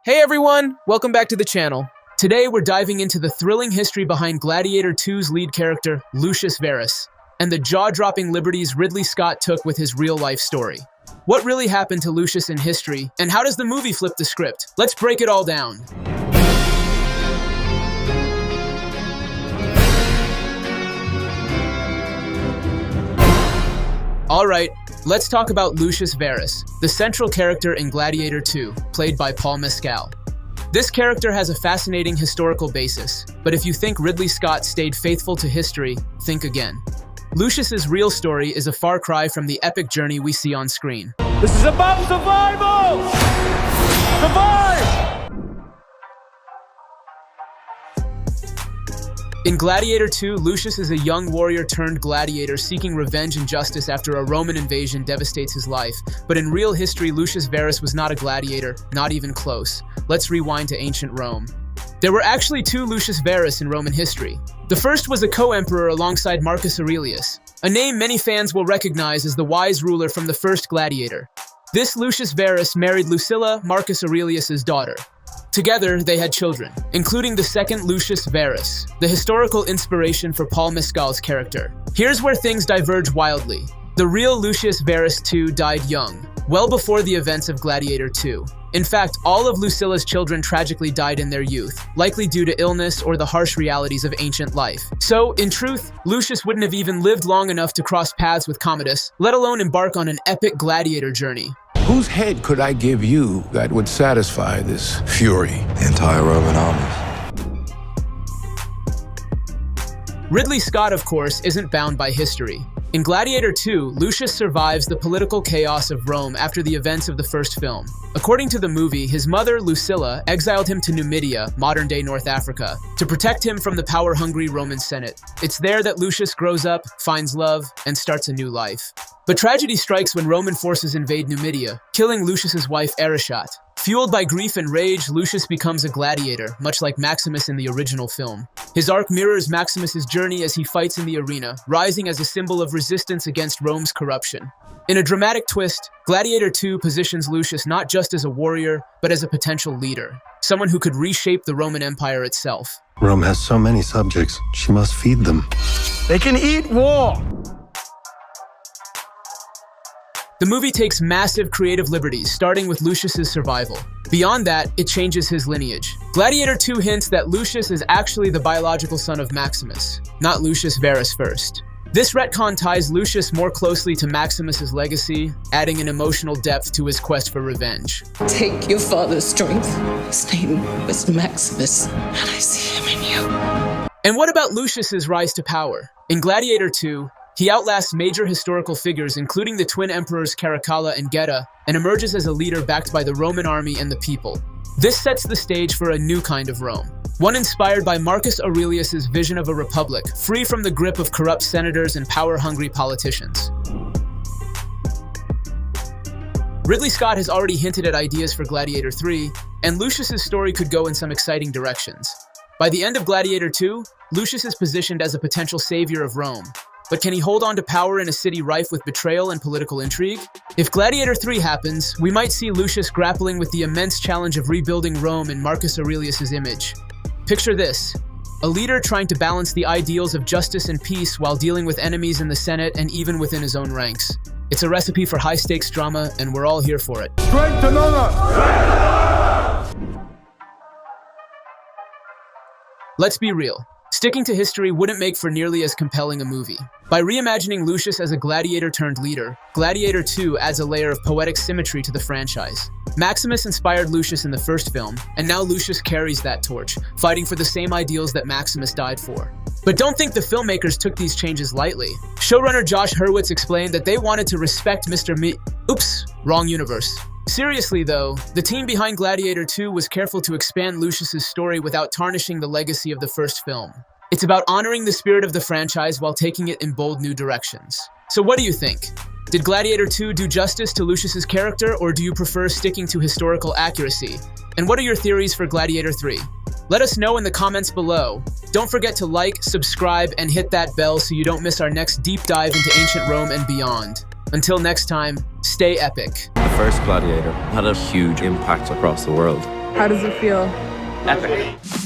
Hey everyone, welcome back to the channel. Today we're diving into the thrilling history behind Gladiator II's lead character, Lucius Verus, and the jaw-dropping liberties Ridley Scott took with his real-life story. What really happened to Lucius in history, and how does the movie flip the script? Let's break it all down. Alright, let's talk about Lucius Verus, the central character in Gladiator II, played by Paul Mescal. This character has a fascinating historical basis, but if you think Ridley Scott stayed faithful to history, think again. Lucius's real story is a far cry from the epic journey we see on screen. This is about survival! Survive! In Gladiator II, Lucius is a young warrior turned gladiator seeking revenge and justice after a Roman invasion devastates his life. But in real history, Lucius Verus was not a gladiator, not even close. Let's rewind to ancient Rome. There were actually two Lucius Verus in Roman history. The first was a co-emperor alongside Marcus Aurelius, a name many fans will recognize as the wise ruler from the first Gladiator. This Lucius Verus married Lucilla, Marcus Aurelius's daughter. Together, they had children, including the second Lucius Verus, the historical inspiration for Paul Mescal's character. Here's where things diverge wildly. The real Lucius Verus II died young, well before the events of Gladiator II. In fact, all of Lucilla's children tragically died in their youth, likely due to illness or the harsh realities of ancient life. So, in truth, Lucius wouldn't have even lived long enough to cross paths with Commodus, let alone embark on an epic gladiator journey. Whose head could I give you that would satisfy this fury? The entire Roman army. Ridley Scott, of course, isn't bound by history. In Gladiator II, Lucius survives the political chaos of Rome after the events of the first film. According to the movie, his mother, Lucilla, exiled him to Numidia, modern-day North Africa, to protect him from the power-hungry Roman Senate. It's there that Lucius grows up, finds love, and starts a new life. But tragedy strikes when Roman forces invade Numidia, killing Lucius's wife Arishat. Fueled by grief and rage, Lucius becomes a gladiator, much like Maximus in the original film. His arc mirrors Maximus's journey as he fights in the arena, rising as a symbol of resistance against Rome's corruption. In a dramatic twist, Gladiator II positions Lucius not just as a warrior, but as a potential leader, someone who could reshape the Roman Empire itself. Rome has so many subjects, she must feed them. They can eat war! The movie takes massive creative liberties, starting with Lucius's survival. Beyond that, it changes his lineage. Gladiator II hints that Lucius is actually the biological son of Maximus, not Lucius Verus first. This retcon ties Lucius more closely to Maximus's legacy, adding an emotional depth to his quest for revenge. Take your father's strength. His name was Maximus, and I see him in you. And what about Lucius's rise to power? In Gladiator II, he outlasts major historical figures, including the twin emperors Caracalla and Geta, and emerges as a leader backed by the Roman army and the people. This sets the stage for a new kind of Rome, one inspired by Marcus Aurelius's vision of a republic, free from the grip of corrupt senators and power-hungry politicians. Ridley Scott has already hinted at ideas for Gladiator III, and Lucius's story could go in some exciting directions. By the end of Gladiator II, Lucius is positioned as a potential savior of Rome. But can he hold on to power in a city rife with betrayal and political intrigue? If Gladiator III happens, we might see Lucius grappling with the immense challenge of rebuilding Rome in Marcus Aurelius's image. Picture this: a leader trying to balance the ideals of justice and peace while dealing with enemies in the Senate and even within his own ranks. It's a recipe for high-stakes drama, and we're all here for it. Strength and honor! Let's be real. Sticking to history wouldn't make for nearly as compelling a movie. By reimagining Lucius as a gladiator-turned-leader, Gladiator II adds a layer of poetic symmetry to the franchise. Maximus inspired Lucius in the first film, and now Lucius carries that torch, fighting for the same ideals that Maximus died for. But don't think the filmmakers took these changes lightly. Showrunner Josh Hurwitz explained that they wanted to respect Oops, wrong universe. Seriously though, the team behind Gladiator II was careful to expand Lucius's story without tarnishing the legacy of the first film. It's about honoring the spirit of the franchise while taking it in bold new directions. So what do you think? Did Gladiator II do justice to Lucius's character, or do you prefer sticking to historical accuracy? And what are your theories for Gladiator III? Let us know in the comments below. Don't forget to like, subscribe, and hit that bell so you don't miss our next deep dive into ancient Rome and beyond. Until next time, stay epic. The first Gladiator had a huge impact across the world. How does it feel? Epic.